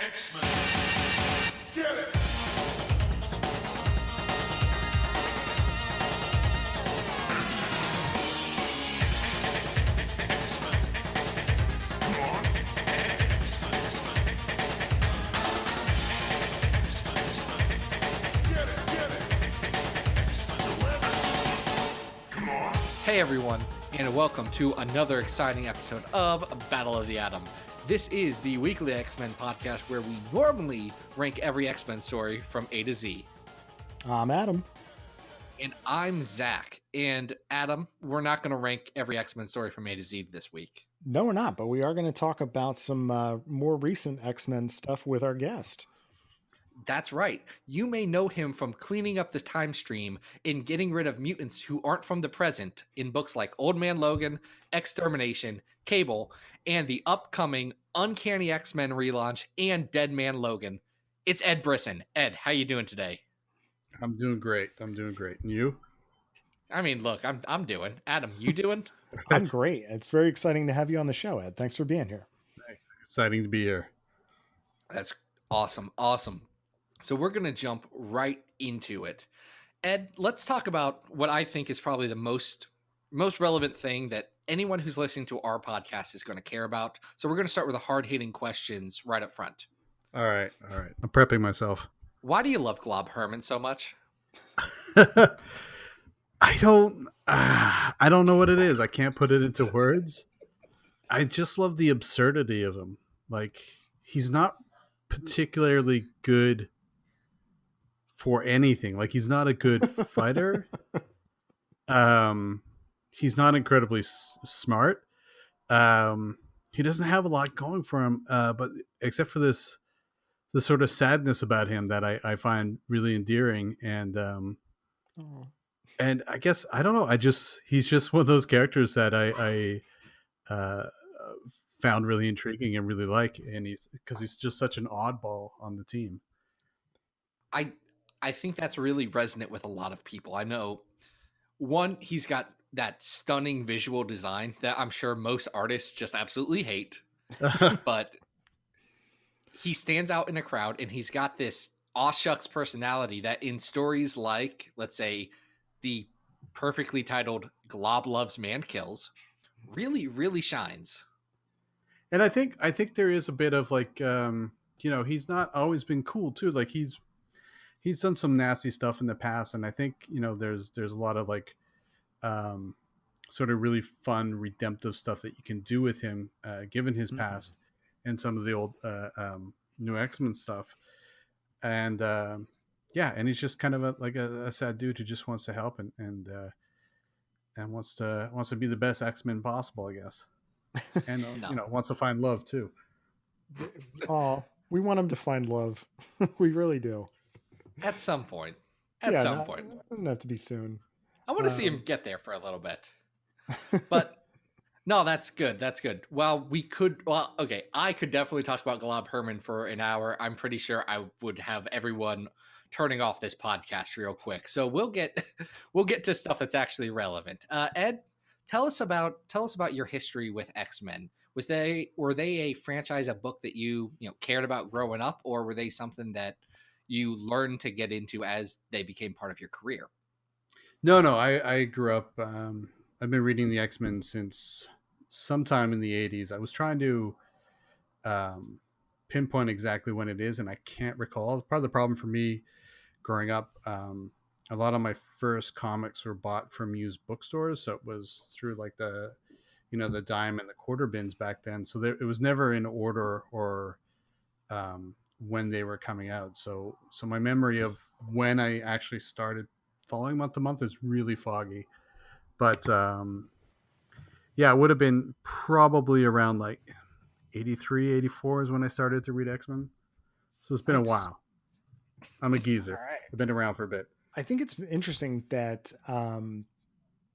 X-Men. Get it! Hey everyone, and welcome to another exciting episode of Battle of the Atom. This is the weekly X-Men podcast where we normally rank every X-Men story from A to Z. I'm Adam. And I'm Zach. And Adam, we're not going to rank every X-Men story from A to Z this week. No, we're not, but we are going to talk about some more recent X-Men stuff with our guest. That's right. You may know him from cleaning up the time stream and getting rid of mutants who aren't from the present in books like Old Man Logan, Extermination, Cable, and the upcoming Uncanny X-Men relaunch and Dead Man Logan. It's Ed Brisson. Ed, how you doing today? I'm doing great. And you? I mean, look, I'm doing. Adam, you doing? I'm great. It's very exciting to have you on the show, Ed. Thanks for being here. Thanks. Exciting to be here. That's awesome. Awesome. So we're going to jump right into it. Ed, let's talk about what I think is probably the most relevant thing that anyone who's listening to our podcast is going to care about. So we're going to start with the hard-hitting questions right up front. All right. I'm prepping myself. Why do you love Glob Herman so much? I don't know what it is. I can't put it into words. I just love the absurdity of him. Like, he's not particularly good for anything. Like, he's not a good fighter. He's not incredibly smart. He doesn't have a lot going for him, but except for the sort of sadness about him that I find really endearing. And I guess, I don't know. He's just one of those characters that I found really intriguing and really like. And because he's just such an oddball on the team. I think that's really resonant with a lot of people. I know, one, he's got that stunning visual design that I'm sure most artists just absolutely hate. But he stands out in a crowd, and he's got this aw shucks personality that in stories like, let's say, the perfectly titled Glob Loves Man Kills, really, really shines. And I think there is a bit of like, he's not always been cool too. Like he's done some nasty stuff in the past, and I think there's a lot of like sort of really fun redemptive stuff that you can do with him given his past and some of the old new X-Men stuff. And and he's just kind of a sad dude who just wants to help and wants to be the best X-Men possible, I guess. And wants to find love too. Oh, we want him to find love. We really do. At some point. Some point. It doesn't have to be soon. I want to see him get there for a little bit. But no, that's good. That's good. Okay, I could definitely talk about Glob Herman for an hour. I'm pretty sure I would have everyone turning off this podcast real quick. So we'll get to stuff that's actually relevant. Ed, tell us about your history with X-Men. Were they a franchise, a book that you cared about growing up, or were they something that you learned to get into as they became part of your career? No, I grew up. I've been reading the X-Men since sometime in the 80s. I was trying to pinpoint exactly when it is, and I can't recall. Part of the problem for me growing up, a lot of my first comics were bought from used bookstores, so it was through like the dime and the quarter bins back then. So it was never in order or when they were coming out. So my memory of when I actually started following month to month is really foggy. But it would have been probably around like 83, 84 is when I started to read X-Men. So it's been a while. I'm a geezer. All right. I've been around for a bit. I think it's interesting that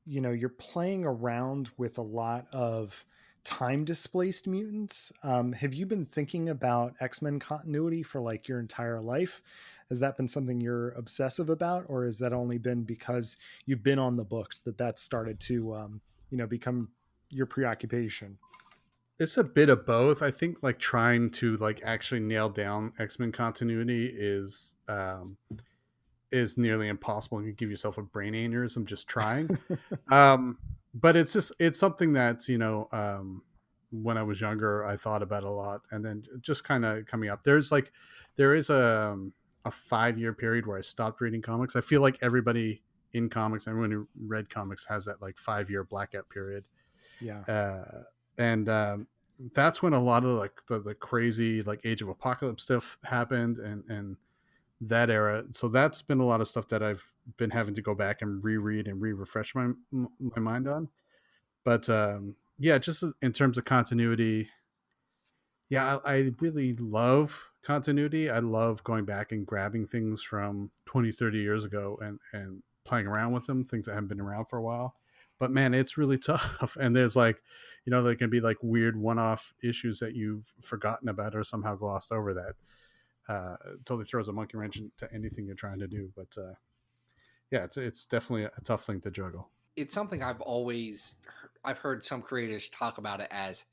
you're playing around with a lot of time displaced mutants. Have you been thinking about X-Men continuity for like your entire life? Has that been something you're obsessive about, or has that only been because you've been on the books that started to become your preoccupation? It's a bit of both. I think like trying to like actually nail down X-Men continuity is nearly impossible. You give yourself a brain aneurysm just trying. But it's something that, when I was younger I thought about a lot, and then just kind of coming up. There is a 5 year period where I stopped reading comics. I feel like everybody in comics, everyone who read comics has that like 5 year blackout period. Yeah. And That's when a lot of like the crazy like Age of Apocalypse stuff happened, and that era. So that's been a lot of stuff that I've been having to go back and reread and refresh my mind on. But yeah, just in terms of continuity, yeah, I really love continuity. I love going back and grabbing things from 20, 30 years ago and playing around with them, things that haven't been around for a while. But man, it's really tough. And there's like, there can be like weird one-off issues that you've forgotten about or somehow glossed over that totally throws a monkey wrench into anything you're trying to do. But yeah, it's definitely a tough thing to juggle. It's something I've heard some creators talk about it as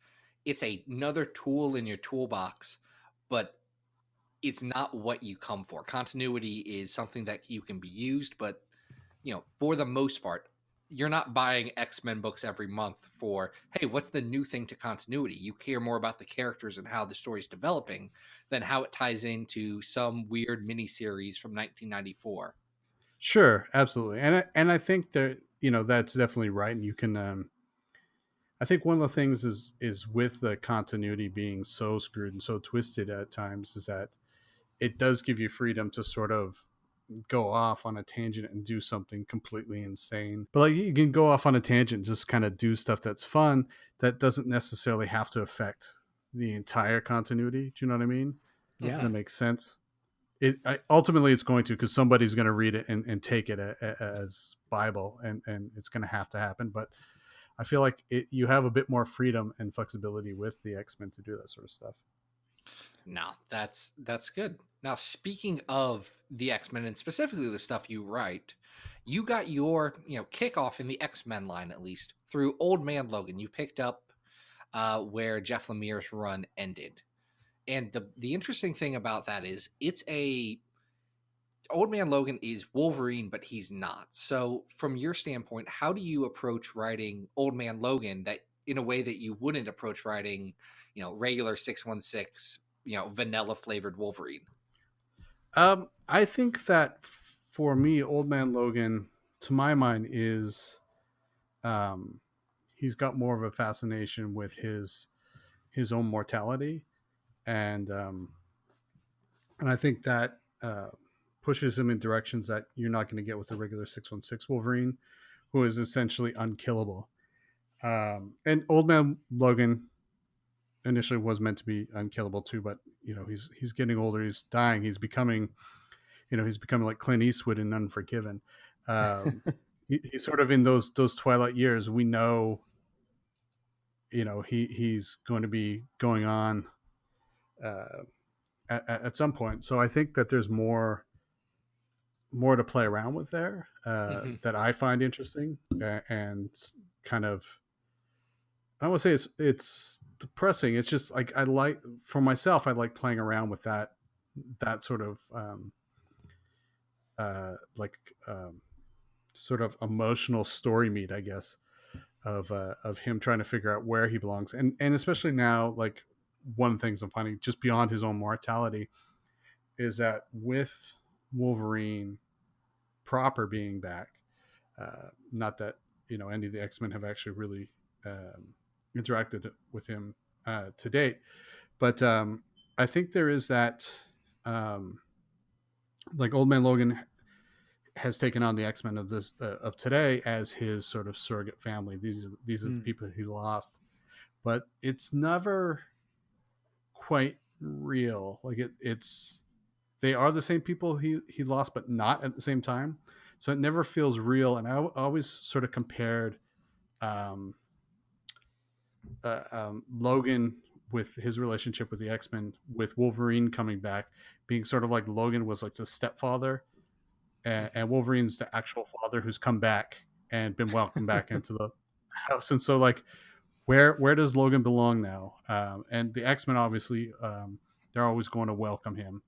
it's another tool in your toolbox, but it's not what you come for. Continuity is something that you can be used, but for the most part, you're not buying X-Men books every month for, hey, what's the new thing to continuity? You care more about the characters and how the story's developing than how it ties into some weird miniseries from 1994. Sure, absolutely. And I think that, that's definitely right. And you can I think one of the things is with the continuity being so screwed and so twisted at times is that it does give you freedom to sort of go off on a tangent and do something completely insane. But like you can go off on a tangent, just kind of do stuff that's fun that doesn't necessarily have to affect the entire continuity. Do you know what I mean? Yeah. That makes sense. Ultimately it's going to, because somebody's going to read it and take it as Bible, and it's going to have to happen. But I feel like you have a bit more freedom and flexibility with the X-Men to do that sort of stuff. No, that's good. Now, speaking of the X-Men and specifically the stuff you write, you got your kickoff in the X-Men line, at least through Old Man Logan. You picked up where Jeff Lemire's run ended, and the interesting thing about that is Old Man Logan is Wolverine, but he's not. So, from your standpoint, how do you approach writing Old Man Logan that in a way that you wouldn't approach writing, regular 616, vanilla flavored Wolverine? I think that for me, Old Man Logan, to my mind, is he's got more of a fascination with his own mortality, and I think that pushes him in directions that you're not going to get with a regular 616 Wolverine, who is essentially unkillable. And Old Man Logan initially was meant to be unkillable too, but he's getting older, he's dying, he's becoming like Clint Eastwood in Unforgiven. He's sort of in those twilight years. We know, he's going to be going on at some point. So I think that there's more to play around with there that I find interesting, and kind of, I don't want to say it's depressing. It's just like for myself, I like playing around with that sort of sort of emotional story meat, I guess, of him trying to figure out where he belongs, and especially now, like one of the things I'm finding just beyond his own mortality is that with Wolverine proper being back, not that any of the X-Men have actually really interacted with him to date, but I think there is that like Old Man Logan has taken on the X-Men of today as his sort of surrogate family. These are the people he lost, but it's never quite real. Like it's they are the same people he lost, but not at the same time. So it never feels real. And I always sort of compared Logan with his relationship with the X-Men, with Wolverine coming back, being sort of like Logan was like the stepfather, and Wolverine's the actual father who's come back and been welcomed back into the house. And so like where does Logan belong now? And the X-Men obviously, they're always going to welcome him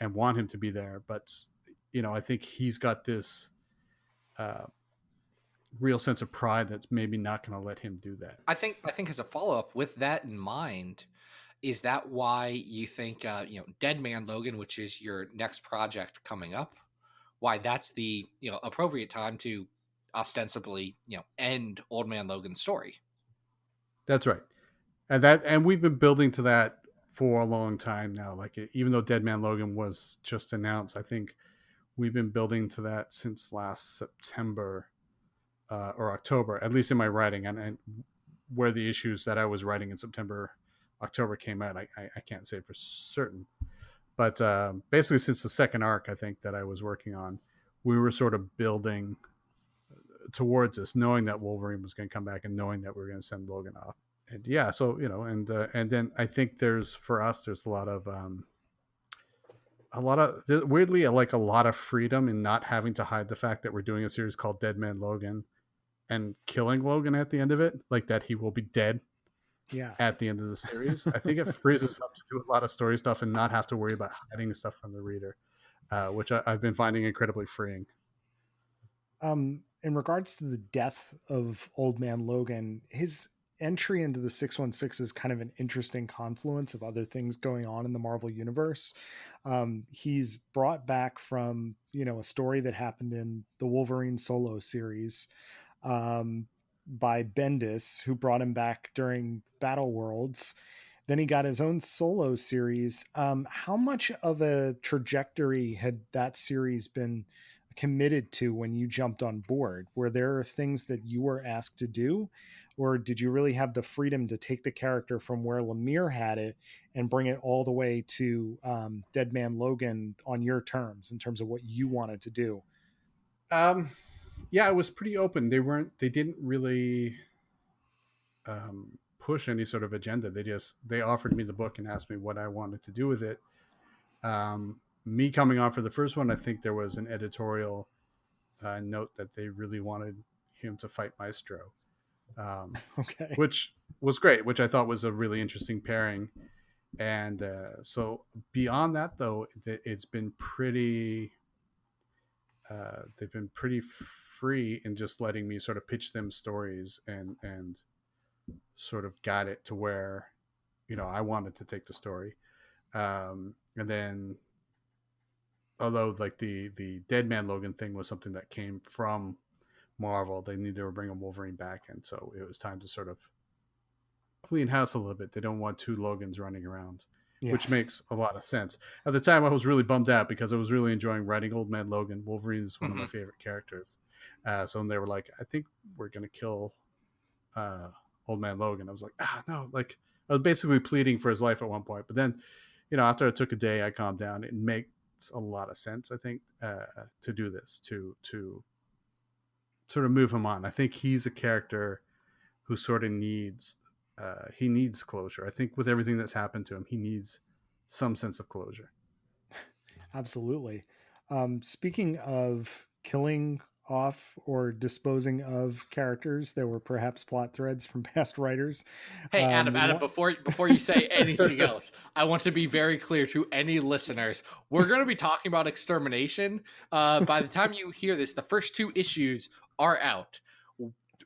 and want him to be there, but I think he's got this uh, real sense of pride that's maybe not going to let him do that. I think as a follow up with that in mind, is that why you think Dead Man Logan, which is your next project coming up, why that's the appropriate time to ostensibly end Old Man Logan's story? That's right. And we've been building to that for a long time now. Like, even though Dead Man Logan was just announced, I think we've been building to that since last September or October, at least in my writing. And where the issues that I was writing in September, October came out, I can't say for certain. But basically, since the second arc, I think that I was working on, we were sort of building towards this, knowing that Wolverine was going to come back and knowing that we were going to send Logan off. And yeah, so and then I think there's a lot of weirdly, like, a lot of freedom in not having to hide the fact that we're doing a series called Dead Man Logan and killing Logan at the end of it, like that he will be dead at the end of the series. I think it frees us up to do a lot of story stuff and not have to worry about hiding stuff from the reader, which I've been finding incredibly freeing. In regards to the death of Old Man Logan, his entry into the 616 is kind of an interesting confluence of other things going on in the Marvel universe. He's brought back from, a story that happened in the Wolverine solo series by Bendis, who brought him back during Battle Worlds. Then he got his own solo series. How much of a trajectory had that series been committed to when you jumped on board? Were there things that you were asked to do, or did you really have the freedom to take the character from where Lemire had it and bring it all the way to Dead Man Logan on your terms in terms of what you wanted to do? Yeah, it was pretty open. They didn't really push any sort of agenda. They offered me the book and asked me what I wanted to do with it. Me coming on for the first one, I think there was an editorial note that they really wanted him to fight Maestro, Okay. which was great, which I thought was a really interesting pairing. And so beyond that, though, it's been pretty. They've been pretty free in just letting me sort of pitch them stories and sort of got it to where I wanted to take the story. And then, although like the Dead Man Logan thing was something that came from Marvel, they knew they were bringing Wolverine back, and so it was time to sort of clean house a little bit. They don't want two Logans running around, which makes a lot of sense. At the time, I was really bummed out because I was really enjoying writing Old Man Logan. Wolverine is one of my favorite characters. So when they were like, I think we're going to kill Old Man Logan, I was like, no. Like, I was basically pleading for his life at one point. But then, after I took a day, I calmed down. It makes a lot of sense, I think, to do this, to sort of move him on. I think he's a character who sort of needs closure. I think with everything that's happened to him, he needs some sense of closure. Absolutely. Speaking of killing off or disposing of characters that were perhaps plot threads from past writers. Hey, Adam, before you say anything else, I want to be very clear to any listeners. We're going to be talking about Extermination. By the time you hear this, the first 2 issues are out.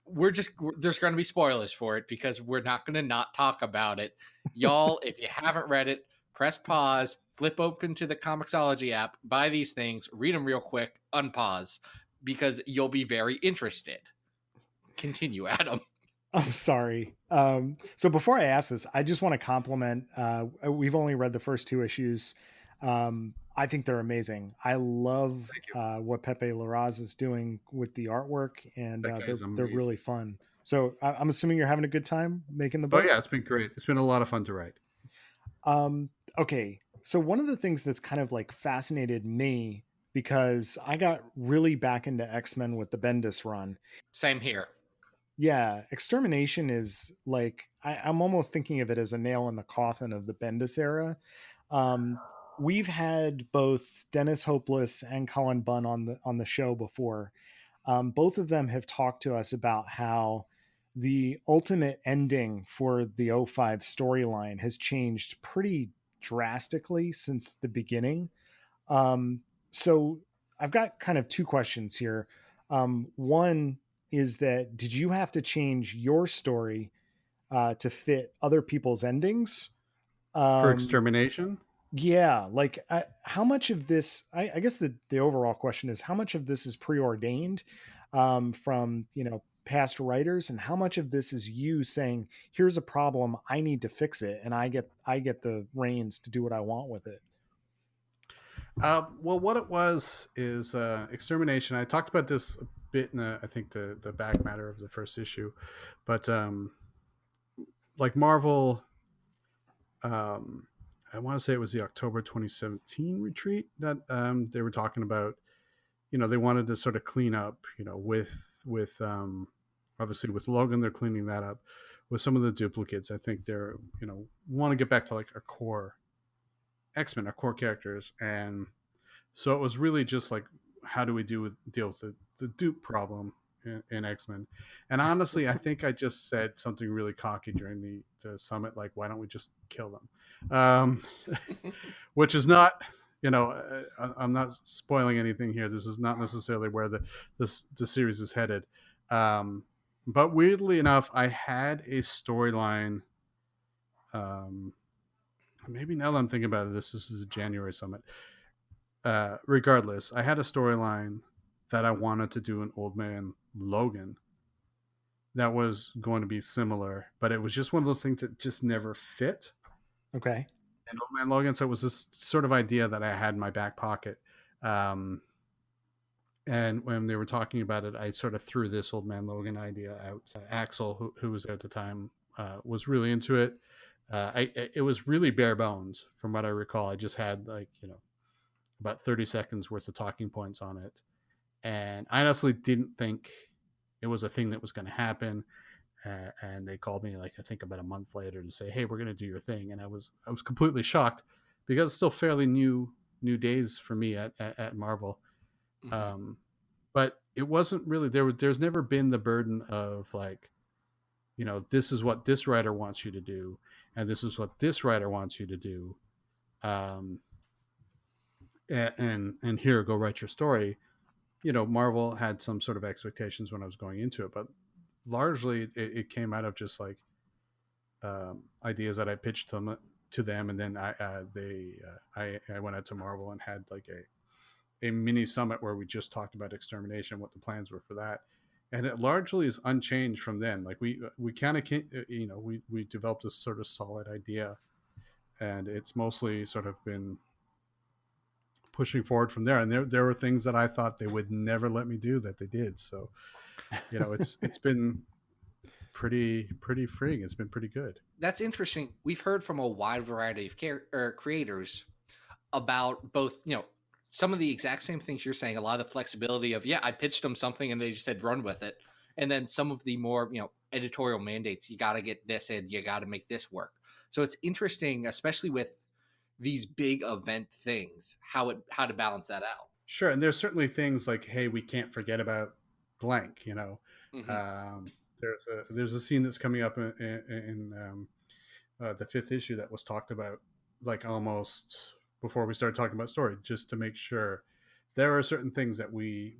There's going to be spoilers for it because we're not going to not talk about it. Y'all, if you haven't read it, press pause, flip open to the Comixology app, buy these things, read them real quick, unpause, because you'll be very interested. Continue, Adam. I'm sorry. So before I ask this, I just want to compliment, we've only read the first 2 issues. I think they're amazing. I love what Pepe Larraz is doing with the artwork, and they're really fun. So I'm assuming you're having a good time making the book? Oh yeah, it's been great. It's been a lot of fun to write. Okay. So one of the things that's kind of like fascinated me, because I got really back into X-Men with the Bendis run. Same here. Yeah, Extermination is like, I'm almost thinking of it as a nail in the coffin of the Bendis era. We've had both Dennis Hopeless and Colin Bunn on the show before. Both of them have talked to us about how the ultimate ending for the '05 storyline has changed pretty drastically since the beginning. So I've got kind of two questions here. One is that did you have to change your story to fit other people's endings? For Um, extermination. yeah, like how much of this? I guess the overall question is how much of this is preordained from past writers, and how much of this is you saying, "Here's a problem, I need to fix it," and I get the reins to do what I want with it. Well, what it was is extermination. I talked about this a bit in I think the back matter of the first issue, but like Marvel, I want to say it was the October 2017 retreat that they were talking about. They wanted to sort of clean up, with obviously with Logan, they're cleaning that up. With some of the duplicates, I think they're want to get back to like our core X-Men, our core characters, and so it was really just like, how do we deal with the dupe problem in X-Men? And honestly, I think I just said something really cocky during the summit, like, why don't we just kill them? Which is not, I'm not spoiling anything here. This is not necessarily where the series is headed. But weirdly enough, I had a storyline. Maybe now that I'm thinking about it, this is a January summit. Regardless, I had a storyline that I wanted to do an Old Man Logan that was going to be similar, but it was just one of those things that just never fit. Okay. And Old Man Logan, so it was this sort of idea that I had in my back pocket. And when they were talking about it, I sort of threw this Old Man Logan idea out. Axel, who was there at the time, was really into it. It was really bare bones from what I recall. I just had about 30 seconds worth of talking points on it. And I honestly didn't think it was a thing that was going to happen. And they called me, like, I think about a month later to say, hey, we're going to do your thing. And I was completely shocked because it's still fairly new days for me at Marvel. Mm-hmm. But it wasn't really, there's never been the burden of like, this is what this writer wants you to do. And this is what this writer wants you to do. And here, go write your story. Marvel had some sort of expectations when I was going into it, but largely it came out of just like ideas that I pitched to them, and then I went out to Marvel and had like a mini summit where we just talked about extermination, what the plans were for that, and it largely is unchanged from then. Like we kind of we developed this sort of solid idea, and it's mostly sort of been pushing forward from there. And there were things that I thought they would never let me do that they did. So, it's been pretty freeing. It's been pretty good. That's interesting. We've heard from a wide variety of creators about both, some of the exact same things you're saying, a lot of the flexibility of, I pitched them something and they just said, run with it. And then some of the more, editorial mandates, you got to get this in, you got to make this work. So it's interesting, especially with these big event things, how to balance that out. Sure. And there's certainly things like, hey, we can't forget about blank, Mm-hmm. There's a scene that's coming up in the 5th issue that was talked about like almost before we started talking about story, just to make sure there are certain things that we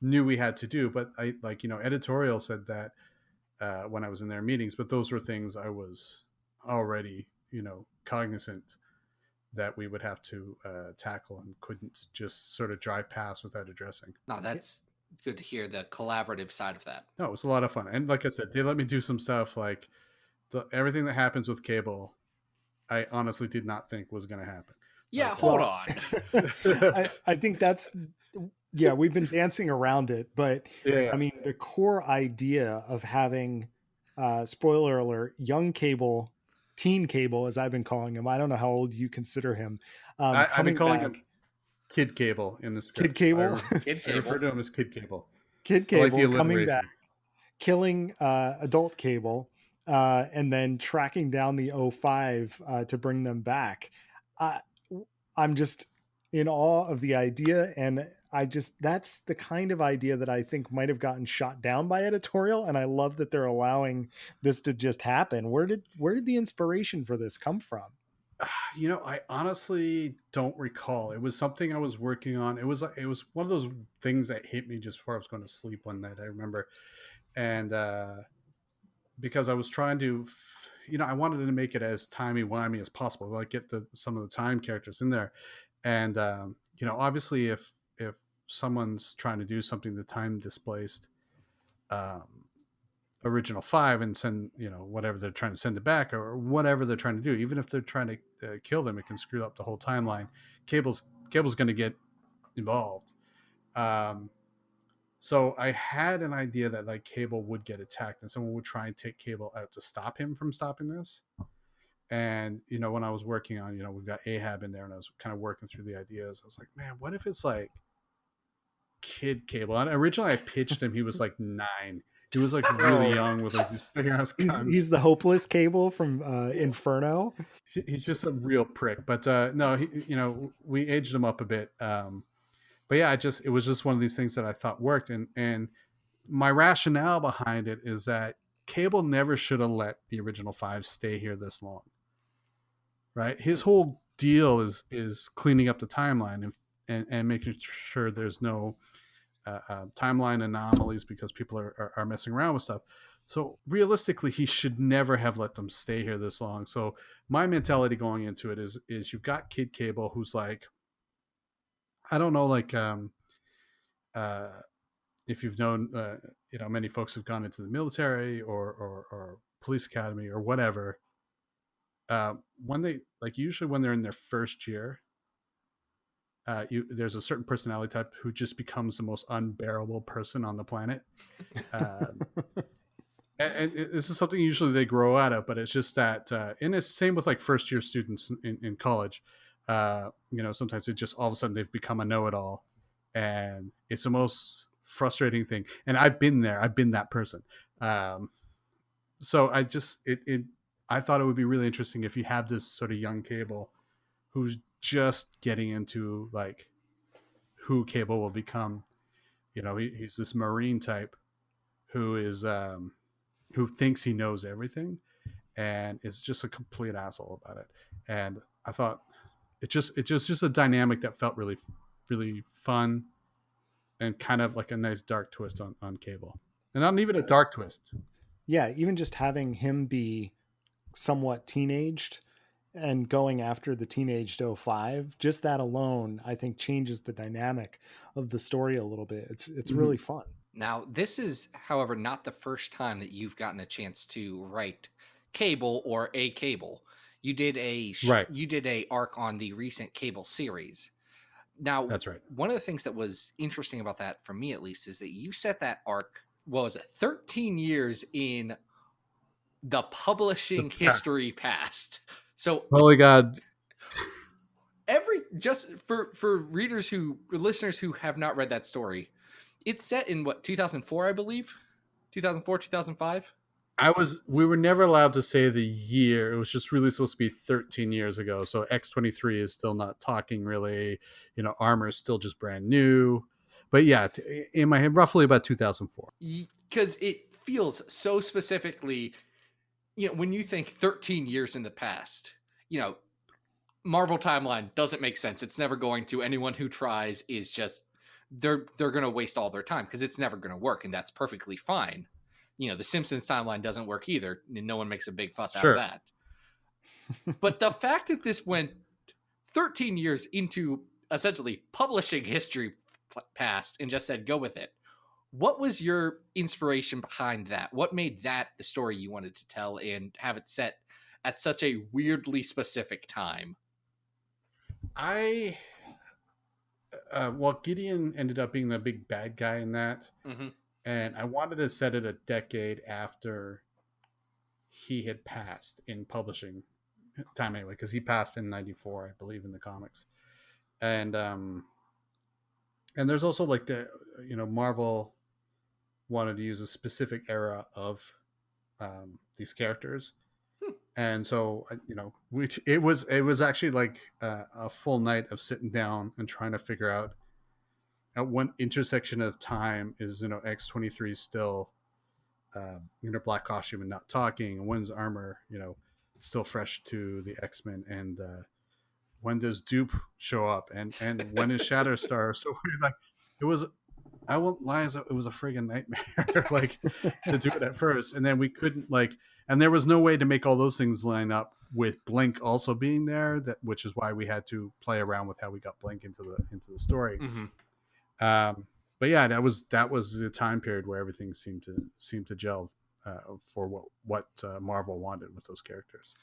knew we had to do. But I editorial said that when I was in their meetings, but those were things I was already, cognizant that we would have to tackle and couldn't just sort of drive past without addressing. No, that's good to hear, the collaborative side of that. No, it was a lot of fun. And like I said, they let me do some stuff like everything that happens with Cable, I honestly did not think was going to happen. Yeah, hold on. I think that's, we've been dancing around it, but I mean, the core idea of having, spoiler alert, young Cable, teen Cable, as I've been calling him. I don't know how old you consider him. I've been calling him Kid Cable in the script. Kid Cable? I refer to him as Kid Cable. Kid Cable like coming back, killing adult Cable, and then tracking down the 05 to bring them back. I'm just in awe of the idea, and That's the kind of idea that I think might have gotten shot down by editorial, and I love that they're allowing this to just happen. Where did the inspiration for this come from? I honestly don't recall. It was something I was working on. It was one of those things that hit me just before I was going to sleep one night. I remember, and because I was trying to, I wanted to make it as timey wimey as possible, like get some of the time characters in there, and obviously if someone's trying to do something the time displaced um, original five and send whatever they're trying to send it back or whatever they're trying to do, even if they're trying to kill them, it can screw up the whole timeline. Cable's going to get involved. So I had an idea that like Cable would get attacked and someone would try and take Cable out to stop him from stopping this. And when I was working on, we've got Ahab in there, and I was kind of working through the ideas. I was like, man, what if it's like kid Cable? And originally I pitched him, he was like 9. He was like really young with like these big ass guns. He's the hopeless Cable from Inferno. He's just a real prick. But no, we aged him up a bit. But yeah, it was just one of these things that I thought worked. And my rationale behind it is that Cable never should have let the original 5 stay here this long. Right? His whole deal is cleaning up the timeline and making sure there's no timeline anomalies because people are messing around with stuff. So realistically, he should never have let them stay here this long. So my mentality going into it is you've got Kid Cable, who's like, I don't know, like if you've known many folks who've gone into the military or police academy or whatever, when they usually when they're in their first year, there's a certain personality type who just becomes the most unbearable person on the planet. And this is something usually they grow out of, but it's just that, and it's the same with like first year students in college. Sometimes it just all of a sudden they've become a know-it-all, and it's the most frustrating thing. And I've been there. I've been that person. So I thought it would be really interesting if you have this sort of young Cable who's just getting into like who Cable will become. He's this Marine type who is who thinks he knows everything and is just a complete asshole about it. And I thought it's just a dynamic that felt really, really fun and kind of like a nice dark twist on Cable. And not even a dark twist. Yeah, even just having him be somewhat teenaged and going after the teenaged 05, just that alone, I think changes the dynamic of the story a little bit. It's really fun. Now, this is, however, not the first time that you've gotten a chance to write Cable or a Cable. You did a arc on the recent Cable series. Now, that's right. One of the things that was interesting about that, for me at least, is that you set that arc, 13 years in the publishing history past. So, holy God. Just for listeners who have not read that story, it's set in 2004, I believe, 2004, 2005. We were never allowed to say the year. It was just really supposed to be 13 years ago. So X-23 is still not talking really, Armor is still just brand new, but yeah, in my head, roughly about 2004. Because it feels so specifically, when you think 13 years in the past, Marvel timeline doesn't make sense. It's never going to. Anyone who tries is just, they're going to waste all their time because it's never going to work. And that's perfectly fine. The Simpsons timeline doesn't work either. And no one makes a big fuss out of that. But the fact that this went 13 years into essentially publishing history past and just said, go with it. What was your inspiration behind that? What made that the story you wanted to tell and have it set at such a weirdly specific time? Gideon ended up being the big bad guy in that. Mm-hmm. And I wanted to set it a decade after he had passed in publishing time anyway, because he passed in 94, I believe, in the comics. And there's also like Marvel wanted to use a specific era of these characters. And so, it was actually like a full night of sitting down and trying to figure out at one intersection of time is, you know, X-23 still in her black costume and not talking, and when's armor, you know, still fresh to the X-Men, and when does Dupe show up, and when is Shatterstar? So we're like, it was, I won't lie, it was a friggin' nightmare, like, to do it at first, and then we couldn't, like, and there was no way to make all those things line up with Blink also being there, that which is why we had to play around with how we got Blink into the story. But yeah, that was the time period where everything seemed to gel for what Marvel wanted with those characters.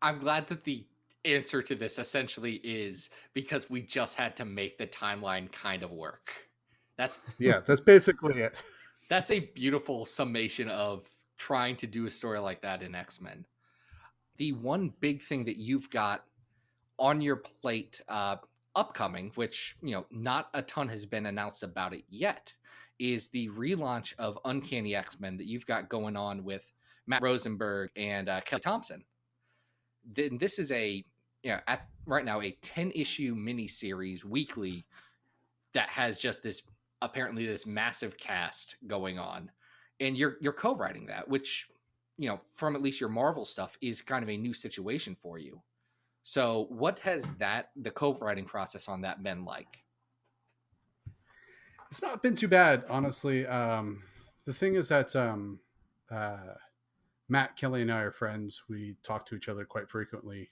I'm glad that the answer to this essentially is because we just had to make the timeline kind of work. That's basically it. That's a beautiful summation of trying to do a story like that in X-Men. The one big thing that you've got on your plate upcoming, which, you know, not a ton has been announced about it yet, is the relaunch of Uncanny X-Men that you've got going on with Matt Rosenberg and Kelly Thompson. This is right now a 10-issue miniseries weekly that has just this massive cast going on, and you're co-writing that, which, you know, from at least your Marvel stuff, is kind of a new situation for you. So what has the co-writing process on that been like? It's not been too bad, honestly. The thing is that Matt, Kelly, and I are friends. We talk to each other quite frequently,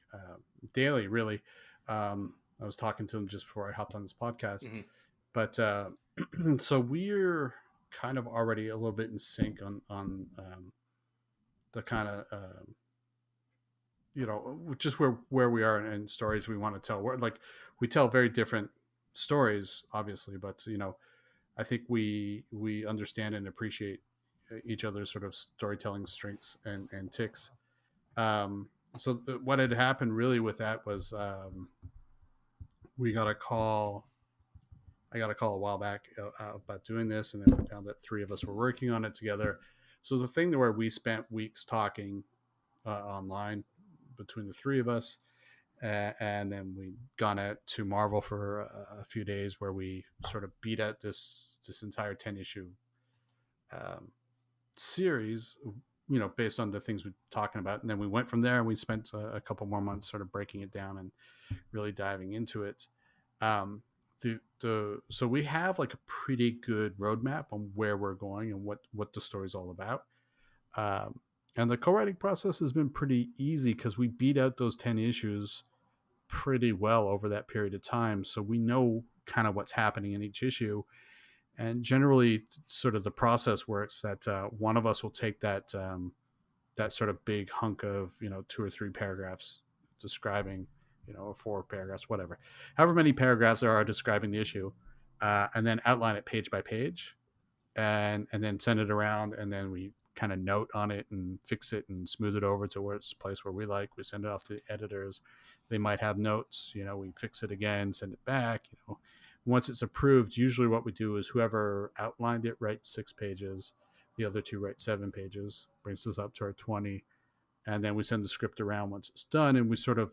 daily, really. I was talking to him just before I hopped on this podcast. Mm-hmm. But so we're kind of already a little bit in sync on the kind of, you know, just where we are and stories we want to tell. We tell very different stories, obviously, but, you know, I think we understand and appreciate each other's sort of storytelling strengths and ticks. So what had happened really with that was I got a call a while back about doing this, and then we found that three of us were working on it together. So it was a thing where we spent weeks talking online between the three of us, and then we gone out to Marvel for a few days where we sort of beat out this entire 10-issue series, you know, based on the things we're talking about. And then we went from there, and we spent a couple more months sort of breaking it down and really diving into it. So we have like a pretty good roadmap on where we're going and what the story's all about. And the co-writing process has been pretty easy because we beat out those 10 issues pretty well over that period of time. So we know kind of what's happening in each issue. And generally sort of the process works that one of us will take that sort of big hunk of, you know, 2 or 3 paragraphs describing, you know, or 4 paragraphs, whatever, however many paragraphs there are describing the issue, and then outline it page by page, and then send it around, and then we kind of note on it and fix it and smooth it over to where it's a place where we like. We send it off to the editors. They might have notes, you know, we fix it again, send it back, you know. Once it's approved, usually what we do is whoever outlined it writes 6 pages, the other 2 write 7 pages, brings us up to our 20, and then we send the script around once it's done, and we sort of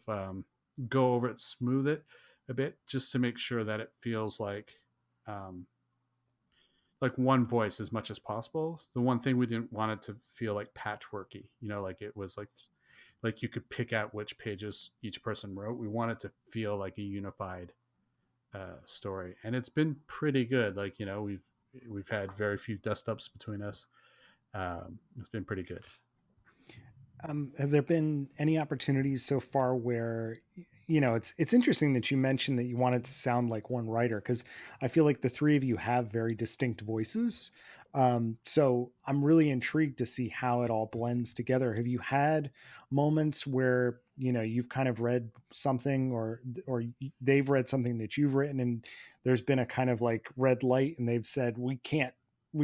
go over it, smooth it a bit, just to make sure that it feels like one voice as much as possible. The one thing we didn't want it to feel like patchworky, you know, like it was like you could pick out which pages each person wrote. We want it to feel like a unified story, and it's been pretty good. Like, you know, we've had very few dust ups between us. It's been pretty good. Have there been any opportunities so far where, you know, it's interesting that you mentioned that you wanted to sound like one writer, because I feel like the three of you have very distinct voices. So I'm really intrigued to see how it all blends together. Have you had moments where, you know, you've kind of read something or they've read something that you've written, and there's been a kind of like red light, and they've said, we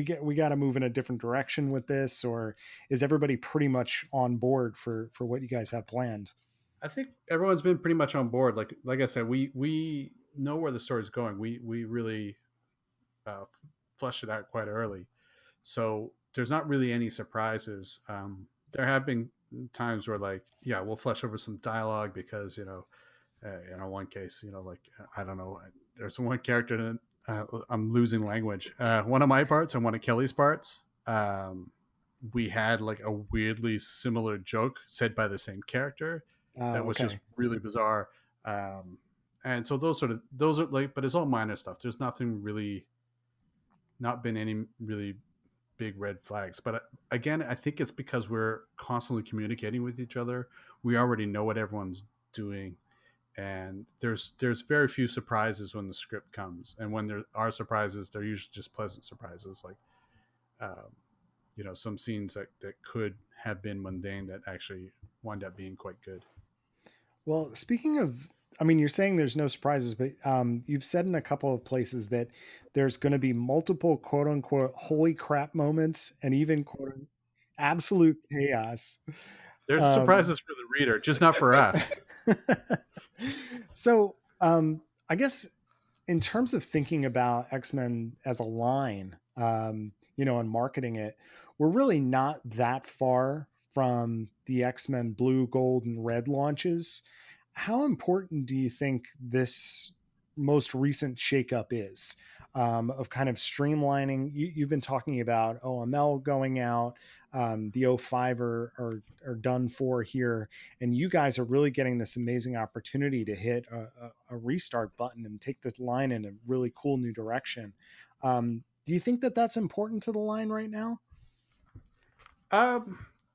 got to move in a different direction with this? Or is everybody pretty much on board for what you guys have planned? I think everyone's been pretty much on board. Like I said, we know where the story's going. We really fleshed it out quite early. So there's not really any surprises. There have been times where, like, yeah, we'll flesh over some dialogue because, you know, one case, you know, like, I don't know, there's one character I'm losing language. One of my parts and one of Kelly's parts, we had like a weirdly similar joke said by the same character that was just Okay. really bizarre. And so those are like, but it's all minor stuff. There's nothing really, not been any really big red flags. But again, I think it's because we're constantly communicating with each other. We already know what everyone's doing, and there's very few surprises when the script comes. And when there are surprises, they're usually just pleasant surprises, like some scenes that could have been mundane that actually wind up being quite good. Well, speaking of, I mean, you're saying there's no surprises, but you've said in a couple of places that there's going to be multiple quote unquote holy crap moments and even quote absolute chaos. There's surprises for the reader, just not for us. So I guess in terms of thinking about X-Men as a line, and marketing it, we're really not that far from the X-Men Blue, Gold, and Red launches. How important do you think this most recent shakeup is of kind of streamlining? You've been talking about OML going out, the O5 are done for here, and you guys are really getting this amazing opportunity to hit a restart button and take this line in a really cool new direction. Do you think that that's important to the line right now? I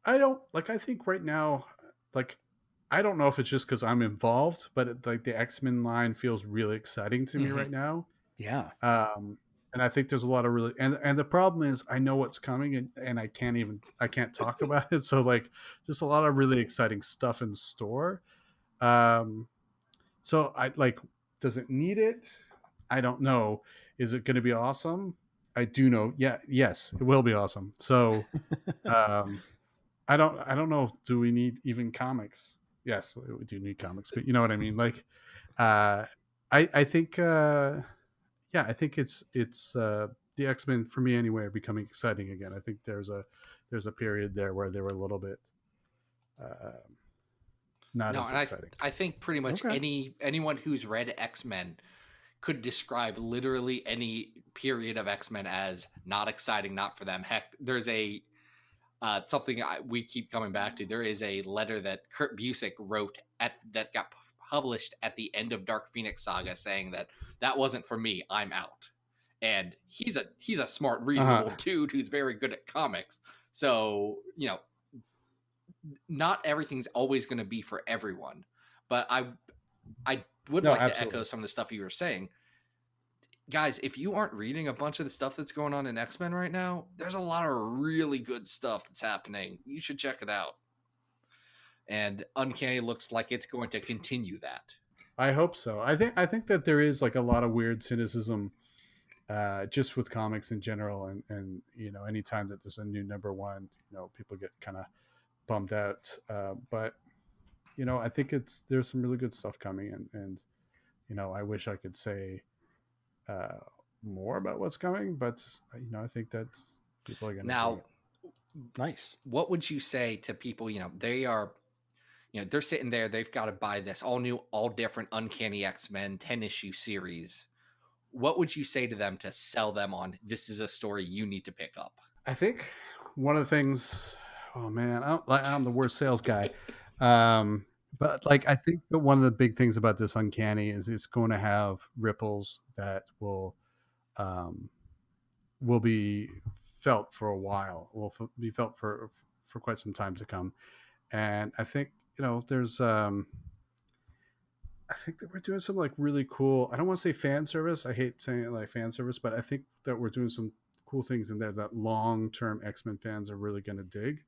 don't like. I think right now, like, I don't know if it's just because I'm involved, but like the X-Men line feels really exciting to me right now. Yeah. And I think there's a lot of really, and the problem is I know what's coming, and I can't talk about it. So like, just a lot of really exciting stuff in store. So I like, does it need it? I don't know. Is it going to be awesome? I do know. Yeah. Yes, it will be awesome. So, I don't know. Do we need even comics? Yes, we do need comics, but you know what I mean? Like, I think, I think it's the X-Men, for me anyway, are becoming exciting again. I think there's a period there where they were a little bit not as exciting. I think pretty much anyone who's read X-Men could describe literally any period of X-Men as not exciting, not for them. Heck, there's a something we keep coming back to. There is a letter that Kurt Busiek wrote that got published at the end of Dark Phoenix Saga, saying that wasn't for me. I'm out. And he's a smart, reasonable dude who's very good at comics. So not everything's always going to be for everyone. But I would like to echo some of the stuff you were saying. Guys, if you aren't reading a bunch of the stuff that's going on in X-Men right now, there's a lot of really good stuff that's happening. You should check it out. And Uncanny looks like it's going to continue that. I hope so. I think that there is like a lot of weird cynicism just with comics in general, and anytime that there's a new number one, people get kind of bummed out. But I think there's some really good stuff coming, and I wish I could say more about what's coming, but I think that people are going to now. Nice. What would you say to people? They are, they're sitting there. They've got to buy this all new, all different Uncanny X-Men 10-issue series. What would you say to them to sell them on? This is a story you need to pick up. I think one of the things. Oh man, I'm the worst sales guy. But like, I think that one of the big things about this Uncanny is it's going to have ripples that will be felt for a while. Will be felt for quite some time to come. And I think there's I think that we're doing some like really cool. I don't want to say fan service. I hate saying it like fan service, but I think that we're doing some cool things in there that long-term X-Men fans are really going to dig,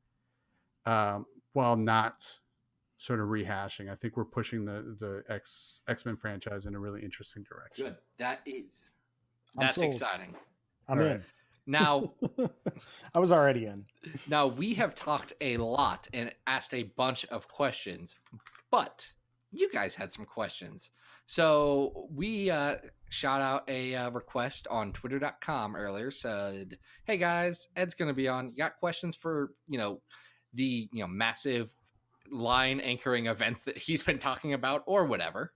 while not sort of rehashing. I think we're pushing the X-Men franchise in a really interesting direction. Good. That's exciting. I'm in. Now, I was already in. Now, we have talked a lot and asked a bunch of questions, but you guys had some questions. So we shot out a request on twitter.com earlier, said, hey guys, Ed's going to be on. You got questions for, the, massive line anchoring events that he's been talking about or whatever.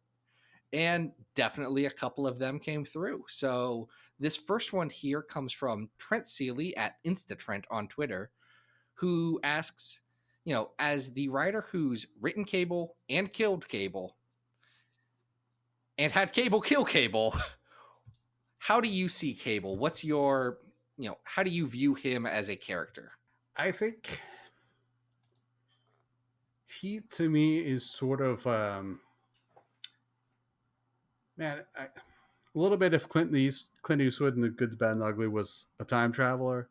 And definitely a couple of them came through. So this first one here comes from Trent Seeley at InstaTrent on Twitter, who asks, as the writer who's written Cable and killed Cable and had Cable kill Cable, how do you see Cable? What's your, how do you view him as a character? I think he, to me, is sort of, a little bit if Clint Eastwood in The Good, the Bad, and the Ugly was a time traveler.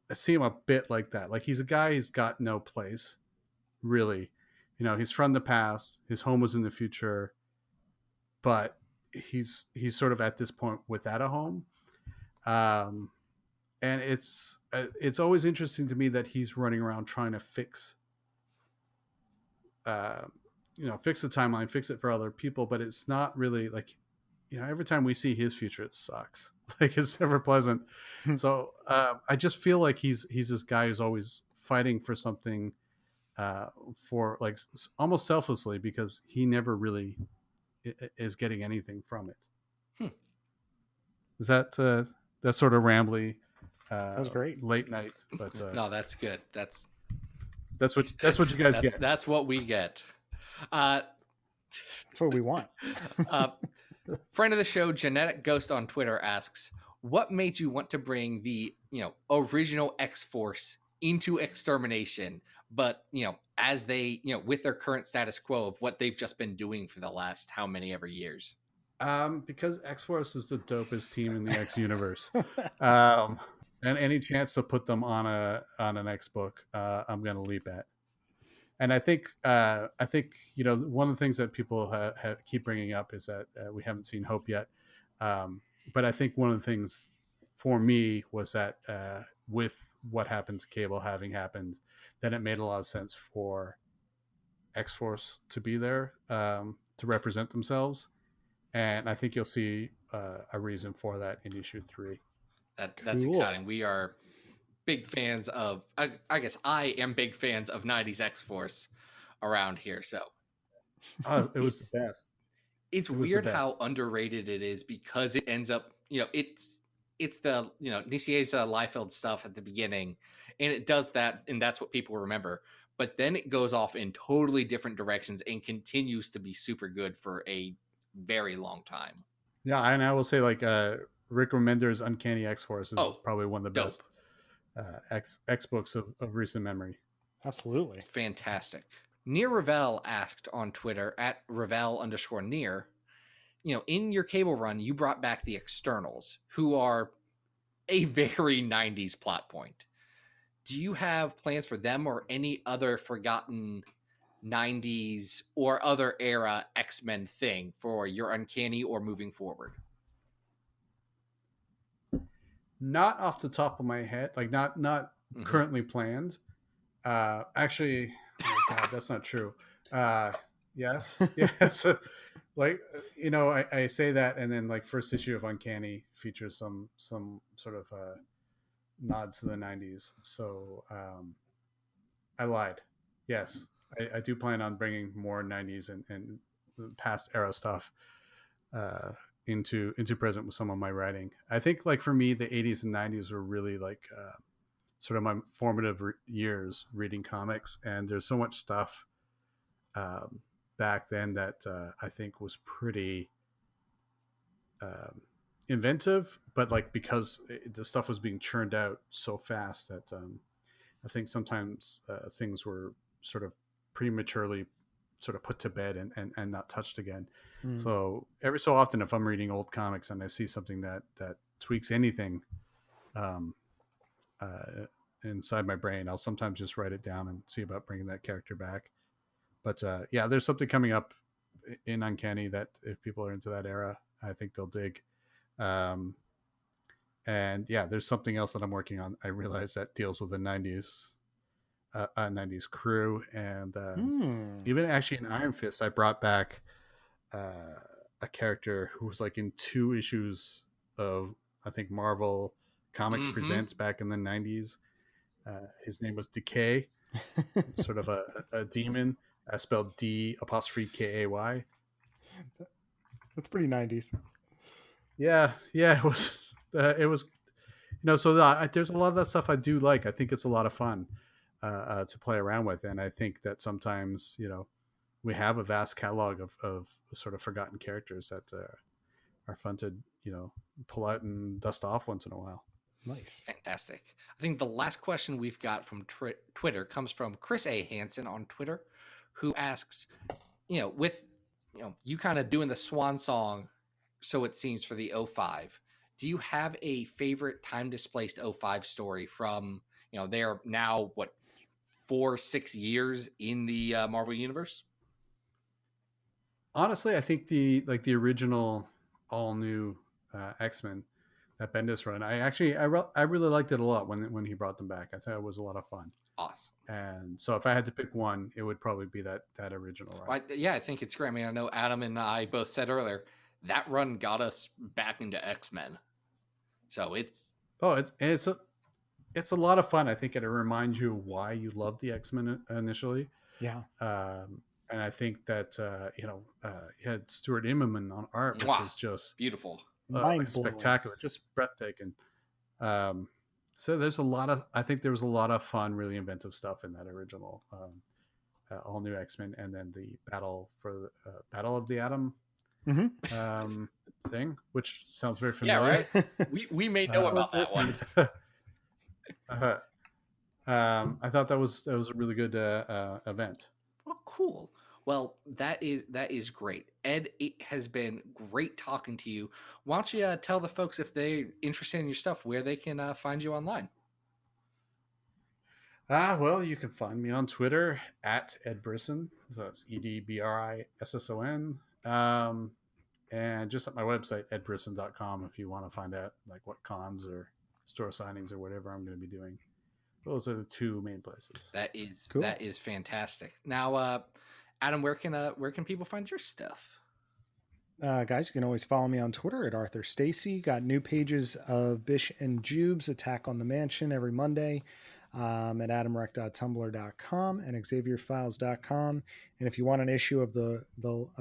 I see him a bit like that. Like, he's a guy who's got no place, really. He's from the past. His home was in the future, but he's sort of at this point without a home. And it's always interesting to me that he's running around trying to fix the timeline, fix it for other people, but it's not really like, every time we see his future, it sucks. Like, it's never pleasant. So I just feel like he's this guy who's always fighting for something, for like almost selflessly, because he never really is getting anything from it. Is that sort of rambly? That was great. Late night, but no, that's good. That's what you guys get. That's what we get. That's what we want. Friend of the show, Genetic Ghost on Twitter asks, what made you want to bring the, original X-Force into Extermination, but, as they, with their current status quo of what they've just been doing for the last how many ever years? Because X-Force is the dopest team in the X universe. And any chance to put them on an X book, I'm going to leap at. And I think one of the things that people keep bringing up is that we haven't seen Hope yet. But I think one of the things for me was that with what happened to Cable having happened, then it made a lot of sense for X-Force to be there, to represent themselves. And I think you'll see a reason for that in issue 3. That's cool. Exciting. We are big fans of, I guess I am big fans of 90s X-Force around here. So it was the best. It's weird how underrated it is, because it ends up, it's the, Nisie's Liefeld stuff at the beginning, and it does that, and that's what people remember. But then it goes off in totally different directions and continues to be super good for a very long time. Yeah, and I will say, like, Rick Remender's Uncanny X-Force is probably one of the best X books of recent memory. Absolutely. It's fantastic. Near Ravel asked on Twitter at Ravel_Near, in your Cable run, you brought back the Externals, who are a very 90s plot point. Do you have plans for them or any other forgotten 90s or other era X-Men thing for your Uncanny or moving forward? Not off the top of my head, like not currently planned. Actually, oh God, that's not true. Yes. Like, I say that, and then, like, first issue of Uncanny features some sort of nods to the 90s. So I lied. Yes, I do plan on bringing more 90s and past era stuff into present with some of my writing. I think, like, for me, the 80s and 90s were really like sort of my formative years reading comics, and there's so much stuff back then that I think was pretty inventive, but, like, because the stuff was being churned out so fast that I think sometimes things were sort of prematurely sort of put to bed and not touched again. So every so often, if I'm reading old comics and I see something that tweaks anything inside my brain, I'll sometimes just write it down and see about bringing that character back. But yeah, there's something coming up in Uncanny that if people are into that era, I think they'll dig. And yeah, there's something else that I'm working on, I realize, that deals with the 90s 90s crew. And even actually in Iron Fist, I brought back a character who was, like, in 2 issues of, I think, Marvel Comics Presents back in the 90s. His name was Decay, sort of a demon, spelled D''Kay. That's pretty 90s. Yeah, it was. So there's a lot of that stuff I do like. I think it's a lot of fun to play around with, and I think that sometimes we have a vast catalog of sort of forgotten characters that are fun to pull out and dust off once in a while. Nice. Fantastic. I think the last question we've got from Twitter comes from Chris A. Hansen on Twitter, who asks, with you kind of doing the swan song, so it seems, for the 05, do you have a favorite time displaced 05 story from they're now 4-6 years in the Marvel universe? Honestly, I think the original all new X-Men, that Bendis run, I really liked it a lot when he brought them back. I thought it was a lot of fun. Awesome. And so if I had to pick one, it would probably be that original run. I think it's great. I mean, I know Adam and I both said earlier that run got us back into X-Men. So it's a lot of fun. I think it reminds you why you loved the X-Men initially. Yeah. And I think that you had Stuart Immonen on art, which is just beautiful, spectacular, just breathtaking. So there was a lot of fun, really inventive stuff in that original all new X-Men, and then the battle of the Atom thing, which sounds very familiar. Yeah, right. we may know about that one. I thought that was a really good event. Oh, cool. Well, that is great. Ed, it has been great talking to you. Why don't you tell the folks, if they're interested in your stuff, where they can find you online? Well, you can find me on Twitter at Ed Brisson. So it's EDBRISSON. And just at my website, edbrisson.com, if you want to find out what cons or store signings or whatever I'm going to be doing. Those are the two main places. That is cool. That is fantastic. Now, Adam, where can people find your stuff? Guys, you can always follow me on Twitter at Arthur Stacy. Got new pages of Bish and Jube's Attack on the Mansion every Monday at adamrec.tumblr.com and xavierfiles.com. And if you want an issue of a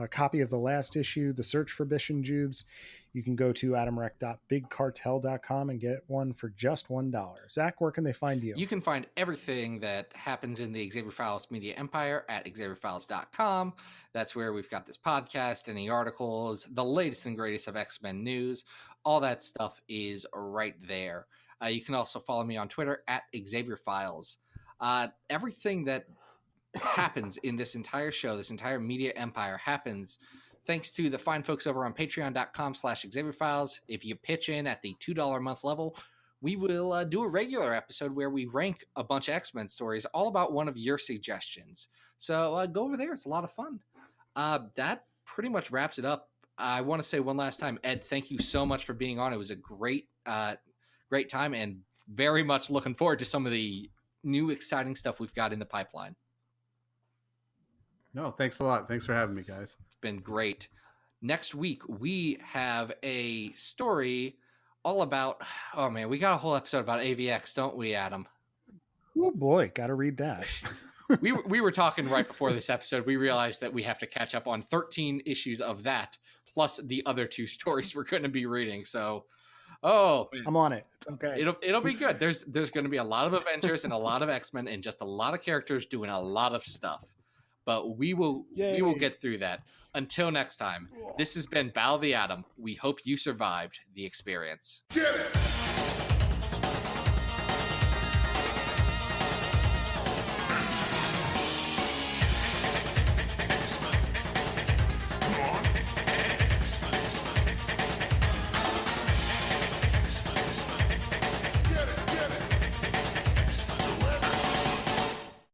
copy of the last issue, The Search for Bish and Jubes, you can go to adamrec.bigcartel.com and get one for just $1. Zach, where can they find you? You can find everything that happens in the Xavier Files media empire at xavierfiles.com. That's where we've got this podcast, any articles, the latest and greatest of X-Men news. All that stuff is right there. You can also follow me on Twitter at Xavier Files. Everything that happens in this entire show, this entire media empire, happens thanks to the fine folks over on patreon.com/XavierFiles. If you pitch in at the $2 a month level, we will do a regular episode where we rank a bunch of X-Men stories, all about one of your suggestions. So go over there. It's a lot of fun. That pretty much wraps it up. I want to say one last time, Ed, thank you so much for being on. It was a great time, and very much looking forward to some of the new exciting stuff we've got in the pipeline. No, thanks a lot. Thanks for having me, guys. It's been great. Next week, we have a story all about, oh man, we got a whole episode about AVX, don't we, Adam? Oh boy, got to read that. we were talking right before this episode. We realized that we have to catch up on 13 issues of that, plus the other two stories we're going to be reading. So, I'm on it. It's okay. It'll be good. There's going to be a lot of Avengers and a lot of X-Men and just a lot of characters doing a lot of stuff. But we will get through that. Until next time, this has been Battle of the Atom. We hope you survived the experience. Get it!